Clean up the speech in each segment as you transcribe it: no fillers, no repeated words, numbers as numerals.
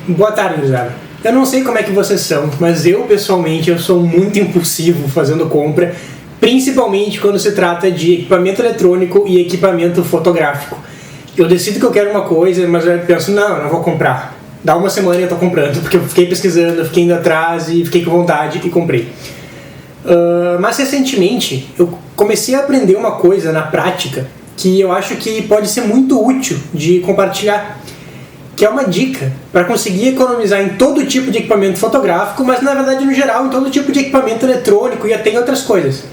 Boa tarde, gurizada. Eu não sei como é que vocês são, mas eu, pessoalmente, eu sou muito impulsivo fazendo compra, principalmente quando se trata de equipamento eletrônico e equipamento fotográfico. Eu decido que eu quero uma coisa, mas eu penso, não, eu não vou comprar. Dá uma semana e eu tô comprando, porque eu fiquei pesquisando, eu fiquei indo atrás e fiquei com vontade e comprei. Mas recentemente eu comecei a aprender uma coisa na prática que eu acho que pode ser muito útil de compartilhar, que é uma dica para conseguir economizar em todo tipo de equipamento fotográfico, mas na verdade no geral em todo tipo de equipamento eletrônico e até em outras coisas.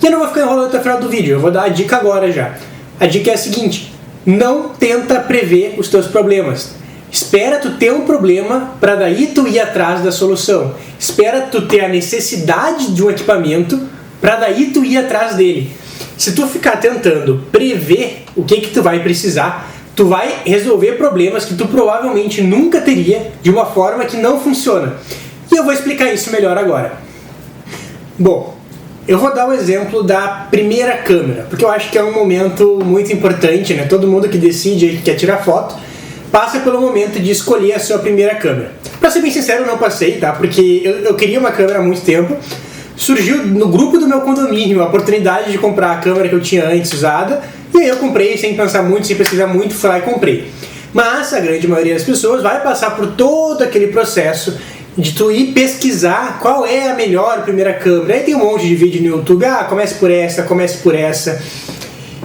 E eu não vou ficar enrolando até o final do vídeo, eu vou dar a dica agora já. A dica é a seguinte: não tenta prever os teus problemas. Espera tu ter um problema para daí tu ir atrás da solução. Espera tu ter a necessidade de um equipamento para daí tu ir atrás dele. Se tu ficar tentando prever o que tu vai precisar, tu vai resolver problemas que tu provavelmente nunca teria de uma forma que não funciona. E eu vou explicar isso melhor agora. Bom, eu vou dar o exemplo da primeira câmera, porque eu acho que é um momento muito importante, né? Todo mundo que decide aí que quer tirar foto passa pelo momento de escolher a sua primeira câmera. Pra ser bem sincero, eu não passei, tá? Porque eu queria uma câmera há muito tempo. Surgiu no grupo do meu condomínio a oportunidade de comprar a câmera que eu tinha antes usada, e aí eu comprei sem pensar muito, sem pesquisar muito, fui lá e comprei. Mas a grande maioria das pessoas vai passar por todo aquele processo de tu ir pesquisar qual é a melhor primeira câmera. Aí tem um monte de vídeo no YouTube, comece por essa.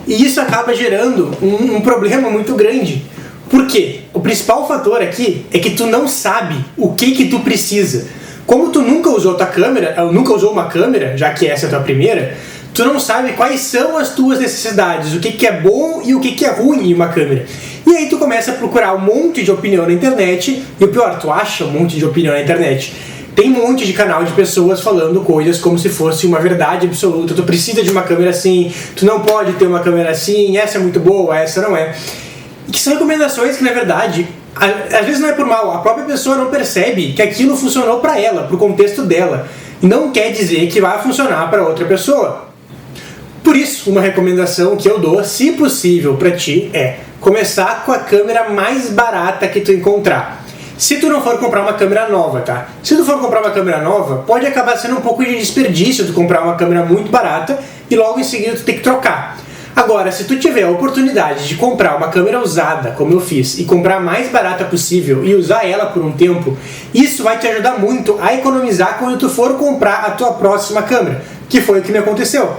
E isso acaba gerando um problema muito grande. Por quê? O principal fator aqui é que tu não sabe o que tu precisa. Como tu nunca usou tua câmera, nunca usou uma câmera, já que essa é a tua primeira, tu não sabe quais são as tuas necessidades, o que é bom e o que é ruim em uma câmera. E aí tu começa a procurar um monte de opinião na internet, e o pior, tu acha um monte de opinião na internet. Tem um monte de canal de pessoas falando coisas como se fosse uma verdade absoluta. Tu precisa de uma câmera assim, tu não pode ter uma câmera assim, essa é muito boa, essa não é. E que são recomendações que, na verdade, às vezes não é por mal, a própria pessoa não percebe que aquilo funcionou para ela, pro contexto dela. E não quer dizer que vai funcionar para outra pessoa. Por isso, uma recomendação que eu dou, se possível para ti, é começar com a câmera mais barata que tu encontrar. Se tu não for comprar uma câmera nova, tá? Se tu for comprar uma câmera nova, pode acabar sendo um pouco de desperdício tu comprar uma câmera muito barata e logo em seguida tu ter que trocar. Agora, se tu tiver a oportunidade de comprar uma câmera usada, como eu fiz, e comprar a mais barata possível e usar ela por um tempo, isso vai te ajudar muito a economizar quando tu for comprar a tua próxima câmera, que foi o que me aconteceu.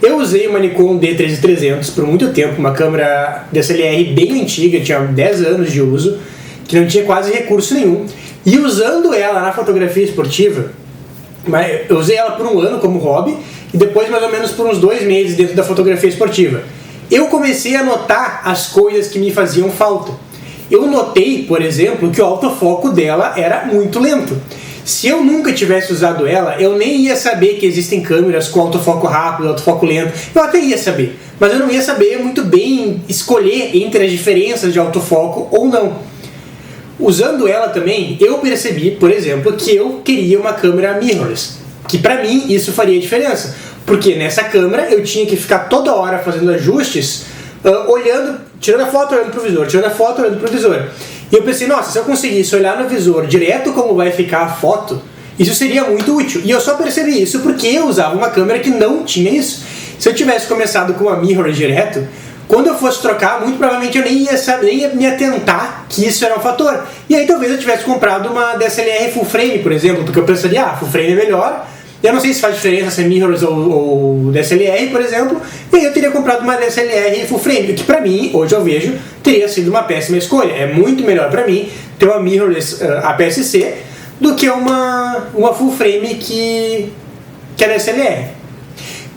Eu usei uma Nikon D3300 por muito tempo, uma câmera DSLR bem antiga, tinha 10 anos de uso, que não tinha quase recurso nenhum, e usando ela na fotografia esportiva, eu usei ela por um ano como hobby, e depois mais ou menos por uns 2 meses dentro da fotografia esportiva. Eu comecei a notar as coisas que me faziam falta. Eu notei, por exemplo, que o autofoco dela era muito lento. Se eu nunca tivesse usado ela, eu nem ia saber que existem câmeras com autofoco rápido, autofoco lento. Eu até ia saber, mas eu não ia saber muito bem escolher entre as diferenças de autofoco ou não. Usando ela também, eu percebi, por exemplo, que eu queria uma câmera mirrorless. Que pra mim isso faria diferença, porque nessa câmera eu tinha que ficar toda hora fazendo ajustes, olhando, tirando a foto, olhando pro visor, tirando a foto, olhando pro visor. E eu pensei, nossa, se eu conseguisse olhar no visor direto como vai ficar a foto, isso seria muito útil. E eu só percebi isso porque eu usava uma câmera que não tinha isso. Se eu tivesse começado com uma mirrorless direto, quando eu fosse trocar, muito provavelmente eu nem ia me atentar que isso era um fator. E aí talvez eu tivesse comprado uma DSLR full frame, por exemplo, porque eu pensaria, full frame é melhor. Eu não sei se faz diferença se é mirrorless ou DSLR, por exemplo, e aí eu teria comprado uma DSLR full frame, que pra mim, hoje eu vejo, teria sido uma péssima escolha. É muito melhor pra mim ter uma mirrorless APS-C do que uma full frame que é DSLR.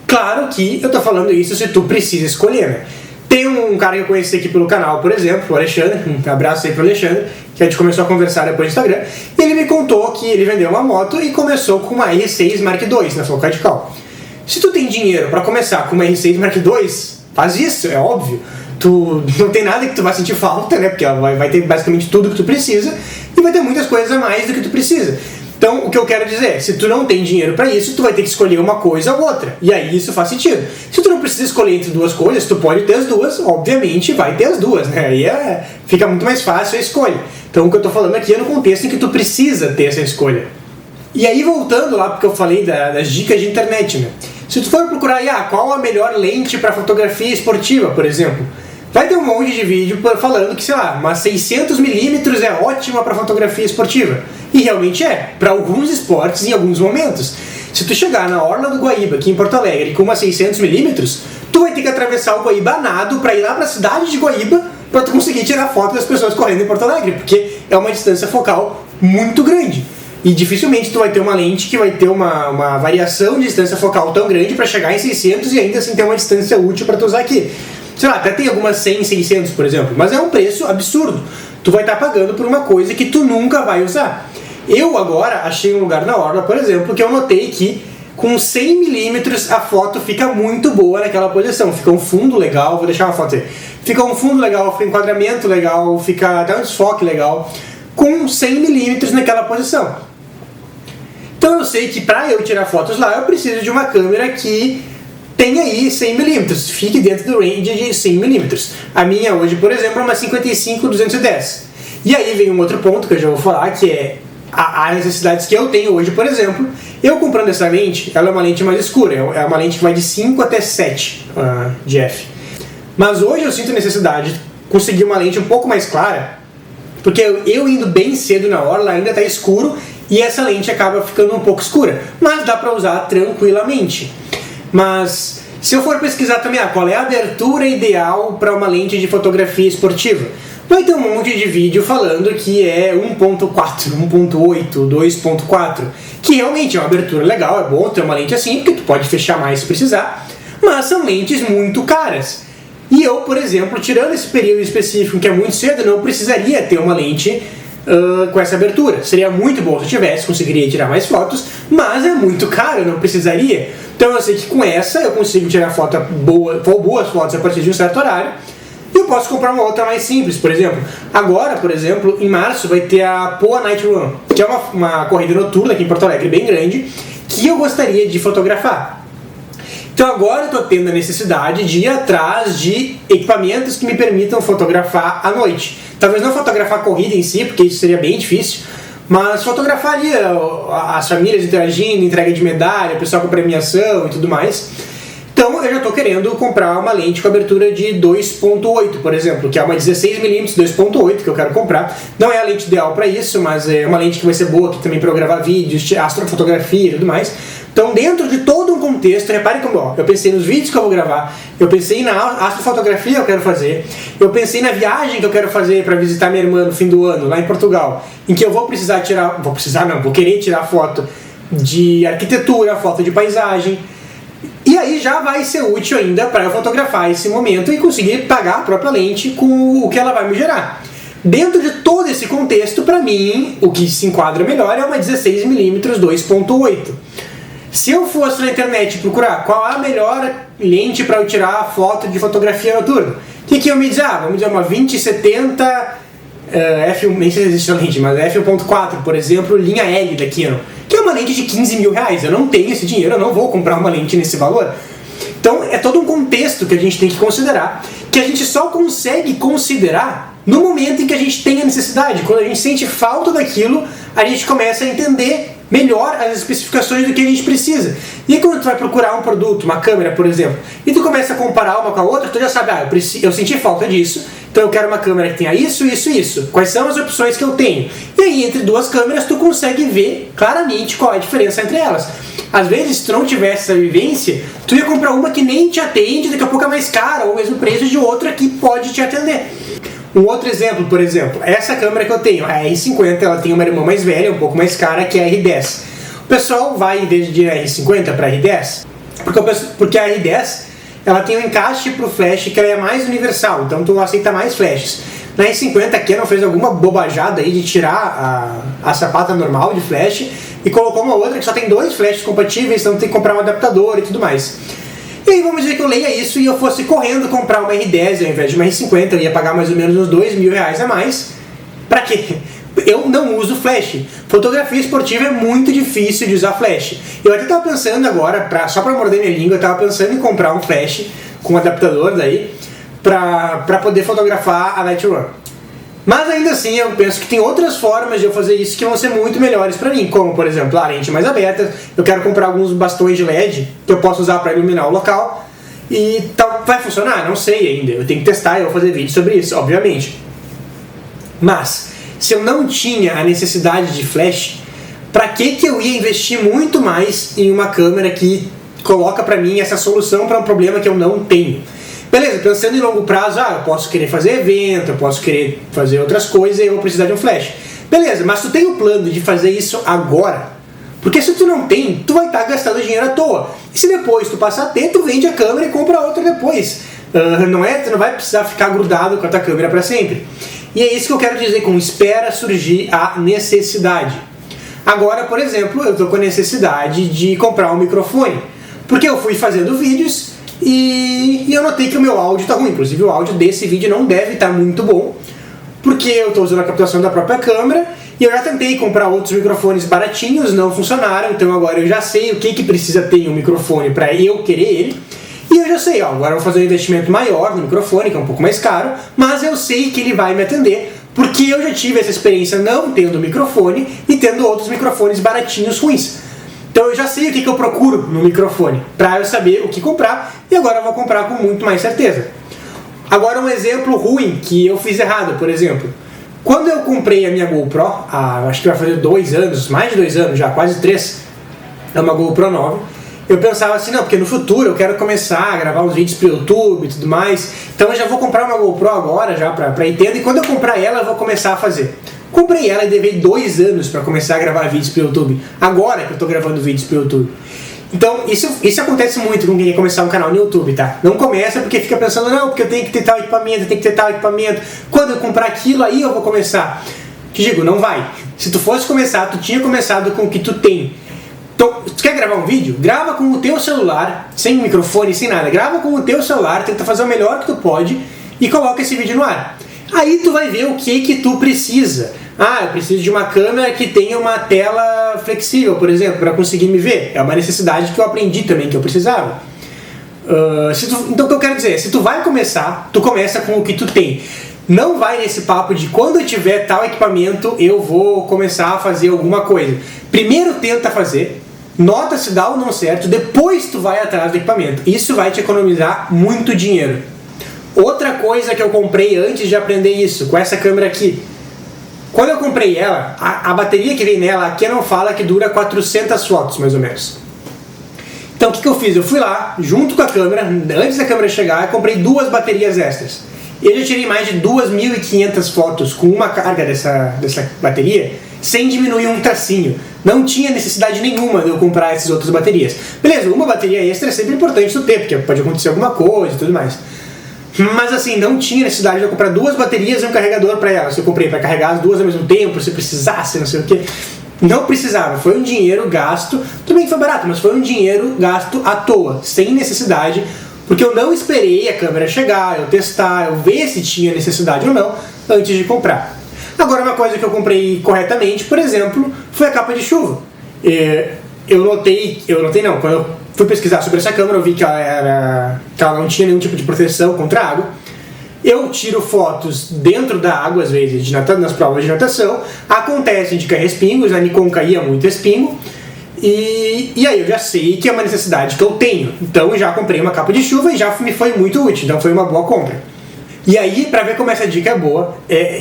Claro que eu tô falando isso se tu precisa escolher, né? Tem um cara que eu conheci aqui pelo canal, por exemplo, o Alexandre, um abraço aí pro Alexandre, que a gente começou a conversar depois no Instagram, e ele me contou que ele vendeu uma moto e começou com uma R6 Mark II na foco radical. Se tu tem dinheiro para começar com uma R6 Mark II, faz isso, é óbvio. Tu não tem nada que tu vai sentir falta, né, porque ela vai ter basicamente tudo que tu precisa, e vai ter muitas coisas a mais do que tu precisa. Então, o que eu quero dizer é, se tu não tem dinheiro para isso, tu vai ter que escolher uma coisa ou outra. E aí isso faz sentido. Se tu não precisa escolher entre duas coisas, tu pode ter as duas, obviamente vai ter as duas, né? Aí fica muito mais fácil a escolha. Então, o que eu tô falando aqui é no contexto em que tu precisa ter essa escolha. E aí, voltando lá porque eu falei das dicas de internet, né? Se tu for procurar aí, qual a melhor lente para fotografia esportiva, por exemplo, vai ter um monte de vídeo falando que, sei lá, uma 600mm é ótima para fotografia esportiva. E realmente é, para alguns esportes em alguns momentos. Se tu chegar na Orla do Guaíba, aqui em Porto Alegre, com uma 600mm, tu vai ter que atravessar o Guaíba a nado para ir lá para a cidade de Guaíba para tu conseguir tirar foto das pessoas correndo em Porto Alegre, porque é uma distância focal muito grande. E dificilmente tu vai ter uma lente que vai ter uma variação de distância focal tão grande para chegar em 600 e ainda assim ter uma distância útil para tu usar aqui. Sei lá, até tem algumas 100, 600, por exemplo, mas é um preço absurdo. Tu vai estar pagando por uma coisa que tu nunca vai usar. Eu agora achei um lugar na Orla, por exemplo, que eu notei que com 100mm a foto fica muito boa naquela posição. Fica um fundo legal, vou deixar uma foto aí. Fica um fundo legal, fica um enquadramento legal, fica até um desfoque legal, com 100mm naquela posição. Então eu sei que para eu tirar fotos lá, eu preciso de uma câmera que tenha aí 100mm, fique dentro do range de 100mm. A minha hoje, por exemplo, é uma 55-210. E aí vem um outro ponto que eu já vou falar, que é as necessidades que eu tenho hoje, por exemplo. Eu comprando essa lente, ela é uma lente mais escura, é uma lente que vai de 5 até 7 de f. Mas hoje eu sinto necessidade de conseguir uma lente um pouco mais clara, porque eu indo bem cedo na orla ainda está escuro e essa lente acaba ficando um pouco escura, mas dá para usar tranquilamente. Mas se eu for pesquisar também qual é a abertura ideal para uma lente de fotografia esportiva, vai ter um monte de vídeo falando que é 1.4, 1.8, 2.4, que realmente é uma abertura legal, é bom ter uma lente assim, porque tu pode fechar mais se precisar, mas são lentes muito caras. E eu, por exemplo, tirando esse período específico que é muito cedo, não precisaria ter uma lente com essa abertura. Seria muito bom se eu tivesse, conseguiria tirar mais fotos, mas é muito caro, eu não precisaria. Então eu sei que com essa eu consigo tirar boas fotos a partir de um certo horário, e eu posso comprar uma outra mais simples, por exemplo. Agora, por exemplo, em março vai ter a Poa Night Run, que é uma corrida noturna aqui em Porto Alegre, bem grande, que eu gostaria de fotografar. Então agora eu estou tendo a necessidade de ir atrás de equipamentos que me permitam fotografar à noite. Talvez não fotografar a corrida em si, porque isso seria bem difícil, mas fotografar ali as famílias interagindo, entrega de medalha, o pessoal com premiação e tudo mais. Então eu já estou querendo comprar uma lente com abertura de 2.8, por exemplo, que é uma 16mm 2.8 que eu quero comprar. Não é a lente ideal para isso, mas é uma lente que vai ser boa aqui também para eu gravar vídeos, astrofotografia e tudo mais. Então, dentro de todo um contexto, repare como eu pensei nos vídeos que eu vou gravar, eu pensei na astrofotografia que eu quero fazer, eu pensei na viagem que eu quero fazer para visitar minha irmã no fim do ano, lá em Portugal, em que eu vou querer tirar foto de arquitetura, foto de paisagem, e aí já vai ser útil ainda para eu fotografar esse momento e conseguir pagar a própria lente com o que ela vai me gerar. Dentro de todo esse contexto, para mim, o que se enquadra melhor é uma 16mm 2.8. Se eu fosse na internet procurar qual a melhor lente para eu tirar foto de fotografia noturna, o que eu me dizer? Vamos dizer uma 2070 f1, nem sei se existe a lente, mas f1.4, por exemplo, linha L da Canon, que é uma lente de 15 mil reais. Eu não tenho esse dinheiro, eu não vou comprar uma lente nesse valor. Então é todo um contexto que a gente tem que considerar, que a gente só consegue considerar no momento em que a gente tem a necessidade. Quando a gente sente falta daquilo, a gente começa a entender melhor as especificações do que a gente precisa. E aí, quando tu vai procurar um produto, uma câmera, por exemplo, e tu começa a comparar uma com a outra, tu já sabe, eu senti falta disso, então eu quero uma câmera que tenha isso, isso e isso. Quais são as opções que eu tenho? E aí, entre duas câmeras, tu consegue ver claramente qual é a diferença entre elas. Às vezes, se tu não tivesse essa vivência, tu ia comprar uma que nem te atende, daqui a pouco é mais cara, ou o mesmo preço de outra que pode te atender. Um outro exemplo, por exemplo, essa câmera que eu tenho, a R50, ela tem uma irmã mais velha, um pouco mais cara, que é a R10. O pessoal vai, em vez de R50 para R10, porque a R10 ela tem um encaixe para o flash que ela é mais universal, então tu aceita mais flashes. Na R50 a Canon fez alguma bobajada aí de tirar a sapata normal de flash e colocou uma outra que só tem 2 flashes compatíveis, então tem que comprar um adaptador e tudo mais. E aí vamos dizer que eu leia isso e eu fosse correndo comprar uma R10 ao invés de uma R50, eu ia pagar mais ou menos uns 2 mil reais a mais. Pra quê? Eu não uso flash. Fotografia esportiva é muito difícil de usar flash. Eu até tava pensando agora, só pra morder minha língua, eu tava pensando em comprar um flash com um adaptador daí pra poder fotografar a night run. Mas ainda assim eu penso que tem outras formas de eu fazer isso que vão ser muito melhores pra mim, como por exemplo a lente mais aberta. Eu quero comprar alguns bastões de LED que eu posso usar pra iluminar o local e tal. Vai funcionar? Não sei ainda, eu tenho que testar e eu vou fazer vídeo sobre isso, obviamente. Mas se eu não tinha a necessidade de flash, pra que eu ia investir muito mais em uma câmera que coloca pra mim essa solução para um problema que eu não tenho? Beleza, pensando em longo prazo, eu posso querer fazer evento, eu posso querer fazer outras coisas e eu vou precisar de um flash. Beleza, mas tu tem o plano de fazer isso agora? Porque se tu não tem, tu vai estar gastando dinheiro à toa. E se depois tu passar a ter, tu vende a câmera e compra outra depois. Tu não vai precisar ficar grudado com a tua câmera para sempre. E é isso que eu quero dizer com espera surgir a necessidade. Agora, por exemplo, eu estou com a necessidade de comprar um microfone. Porque eu fui fazendo vídeos e eu notei que o meu áudio está ruim. Inclusive o áudio desse vídeo não deve estar muito bom, porque eu estou usando a captação da própria câmera e eu já tentei comprar outros microfones baratinhos, não funcionaram. Então agora eu já sei o que precisa ter em um microfone para eu querer ele. E eu já sei, agora eu vou fazer um investimento maior no microfone, que é um pouco mais caro, mas eu sei que ele vai me atender, porque eu já tive essa experiência não tendo microfone e tendo outros microfones baratinhos ruins. Então eu já sei o que eu procuro no microfone, para eu saber o que comprar, e agora eu vou comprar com muito mais certeza. Agora um exemplo ruim que eu fiz errado, por exemplo. Quando eu comprei a minha GoPro, acho que vai fazer 2 anos, mais de 2 anos já, quase 3, é uma GoPro nova, eu pensava assim, não, porque no futuro eu quero começar a gravar uns vídeos pro YouTube e tudo mais, então eu já vou comprar uma GoPro agora já pra ir tendo, e quando eu comprar ela eu vou começar a fazer. Comprei ela e levei 2 anos para começar a gravar vídeos pro YouTube, agora que eu tô gravando vídeos pro YouTube. Então isso acontece muito com quem quer começar um canal no YouTube, tá? Não começa porque fica pensando, não, porque eu tenho que ter tal equipamento, eu tenho que ter tal equipamento, quando eu comprar aquilo aí eu vou começar. Te digo, não vai. Se tu fosse começar, tu tinha começado com o que tu tem. Então, tu quer gravar um vídeo? Grava com o teu celular, sem microfone, sem nada. Grava com o teu celular, tenta fazer o melhor que tu pode e coloca esse vídeo no ar. Aí tu vai ver o que tu precisa. Eu preciso de uma câmera que tenha uma tela flexível, por exemplo, para conseguir me ver. É uma necessidade que eu aprendi também, que eu precisava. Então o que eu quero dizer é, se tu vai começar, tu começa com o que tu tem. Não vai nesse papo de quando eu tiver tal equipamento eu vou começar a fazer alguma coisa. Primeiro tenta fazer, nota se dá ou não certo, depois tu vai atrás do equipamento. Isso vai te economizar muito dinheiro. Outra coisa que eu comprei antes de aprender isso, com essa câmera aqui. Quando eu comprei ela, a bateria que vem nela, aqui não fala que dura 400 fotos mais ou menos. Então o que eu fiz? Eu fui lá, junto com a câmera, antes da câmera chegar, eu comprei 2 baterias extras. Eu já tirei mais de 2.500 fotos com uma carga dessa bateria, sem diminuir um tracinho. Não tinha necessidade nenhuma de eu comprar essas outras baterias. Beleza, uma bateria extra é sempre importante tu ter, porque pode acontecer alguma coisa e tudo mais. Mas assim, não tinha necessidade de eu comprar 2 baterias e um carregador para elas. Eu comprei para carregar as 2 ao mesmo tempo, se precisasse, não sei o que. Não precisava, foi um dinheiro gasto, tudo bem que foi barato, mas foi um dinheiro gasto à toa, sem necessidade, porque eu não esperei a câmera chegar, eu testar, eu ver se tinha necessidade ou não, antes de comprar. Agora uma coisa que eu comprei corretamente, por exemplo, foi a capa de chuva. Quando eu fui pesquisar sobre essa câmera, eu vi que ela não tinha nenhum tipo de proteção contra a água. Eu tiro fotos dentro da água, às vezes, nas provas de natação. Acontece de cair respingos, a Nikon caía muito respingo. E aí eu já sei que é uma necessidade que eu tenho. Então eu já comprei uma capa de chuva e já me foi muito útil. Então foi uma boa compra. E aí, pra ver como essa dica é boa,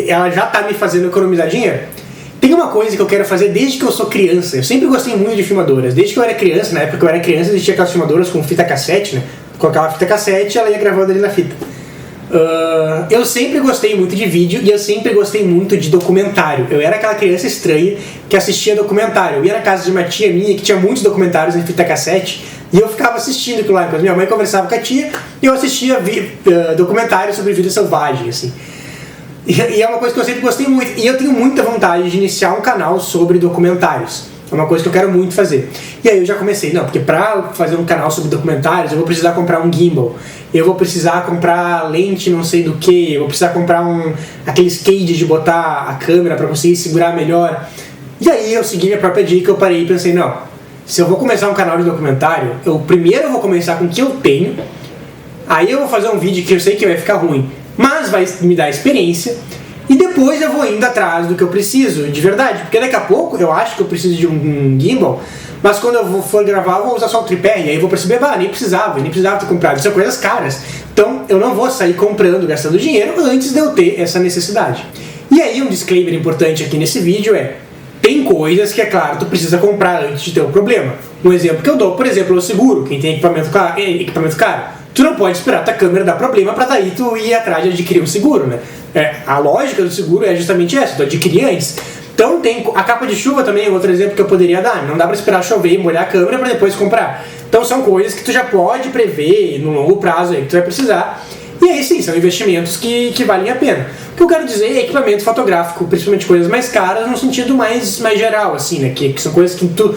ela já tá me fazendo economizar dinheiro. Tem uma coisa que eu quero fazer desde que eu sou criança. Eu sempre gostei muito de filmadoras. Desde que eu era criança, na época que eu era criança, existia aquelas filmadoras com fita cassete, né? Colocava a fita cassete e ela ia gravando ali na fita. Eu sempre gostei muito de vídeo e eu sempre gostei muito de documentário. Eu era aquela criança estranha que assistia documentário. Eu ia na casa de uma tia minha que tinha muitos documentários em fita cassete e eu ficava assistindo aquilo lá. Enquanto minha mãe conversava com a tia e eu assistia documentários sobre vida selvagem, assim. E é uma coisa que eu sempre gostei muito. E eu tenho muita vontade de iniciar um canal sobre documentários. É uma coisa que eu quero muito fazer. E aí eu já comecei, porque pra fazer um canal sobre documentários eu vou precisar comprar um gimbal. eu vou precisar comprar lente não sei do que, eu vou precisar comprar aqueles cages de botar a câmera para conseguir segurar melhor. E aí eu segui minha própria dica, eu parei e pensei, não, se eu vou começar um canal de documentário, primeiro eu vou começar com o que eu tenho, aí eu vou fazer um vídeo que eu sei que vai ficar ruim, mas vai me dar experiência, e depois eu vou indo atrás do que eu preciso, de verdade, porque daqui a pouco eu acho que eu preciso de um gimbal, mas quando eu for gravar eu vou usar só o tripé, e aí eu vou perceber, nem precisava ter comprado, são coisas caras, então eu não vou sair comprando, gastando dinheiro, antes de eu ter essa necessidade. E aí um disclaimer importante aqui nesse vídeo tem coisas que, é claro, tu precisa comprar antes de ter um problema. Um exemplo que eu dou, por exemplo, é o seguro, quem tem equipamento caro, tu não pode esperar tua câmera dar problema pra daí tu ir atrás de adquirir um seguro, né? A lógica do seguro é justamente essa, tu adquirir antes. Então tem a capa de chuva também é outro exemplo que eu poderia dar, não dá pra esperar chover e molhar a câmera pra depois comprar. Então são coisas que tu já pode prever no longo prazo aí que tu vai precisar, e aí sim, são investimentos que valem a pena. O que eu quero dizer é equipamento fotográfico, principalmente coisas mais caras no sentido mais geral, assim, né, que são coisas que tu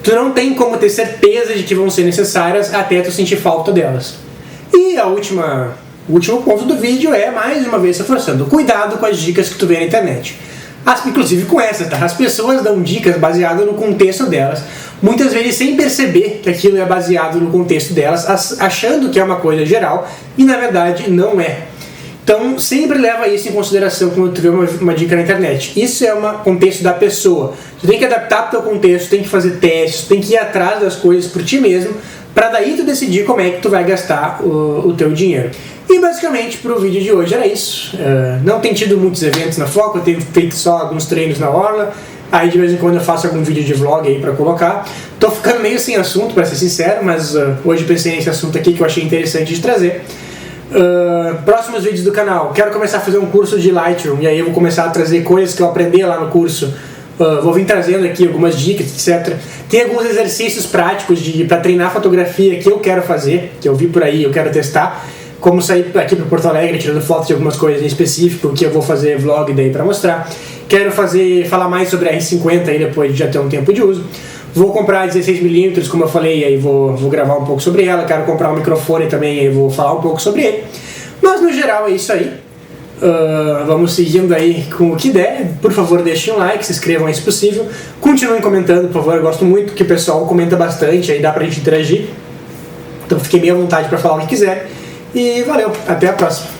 não tem como ter certeza de que vão ser necessárias até tu sentir falta delas. E o último ponto do vídeo é, mais uma vez, reforçando, cuidado com as dicas que tu vê na internet. Inclusive com essa, tá? As pessoas dão dicas baseadas no contexto delas, muitas vezes sem perceber que aquilo é baseado no contexto delas, achando que é uma coisa geral, e na verdade não é. Então sempre leva isso em consideração quando tu vê uma dica na internet. Isso é um contexto da pessoa. Tu tem que adaptar pro teu contexto, tem que fazer testes, tem que ir atrás das coisas por ti mesmo, para daí tu decidir como é que tu vai gastar o teu dinheiro. E basicamente pro vídeo de hoje era isso. Não tem tido muitos eventos na Foco, eu tenho feito só alguns treinos na orla, aí de vez em quando eu faço algum vídeo de vlog aí pra colocar. Tô ficando meio sem assunto, pra ser sincero, mas hoje pensei nesse assunto aqui que eu achei interessante de trazer. Próximos vídeos do canal, quero começar a fazer um curso de Lightroom, e aí eu vou começar a trazer coisas que eu aprendi lá no curso. Vou vir trazendo aqui algumas dicas, etc. Tem alguns exercícios práticos para treinar fotografia que eu quero fazer, que eu vi por aí, eu quero testar. Como sair aqui para Porto Alegre tirando fotos de algumas coisas em específico, que eu vou fazer vlog daí para mostrar. Quero falar mais sobre a R50 aí depois de já ter um tempo de uso. Vou comprar 16mm, como eu falei, aí vou gravar um pouco sobre ela. Quero comprar um microfone também, aí vou falar um pouco sobre ele. Mas no geral é isso aí. Vamos seguindo aí com o que der. Por favor, deixem um like, se inscrevam aí se possível. Continuem comentando, por favor, eu gosto muito que o pessoal comenta bastante, aí dá pra gente interagir. Então fiquem bem à vontade para falar o que quiser. E valeu, até a próxima.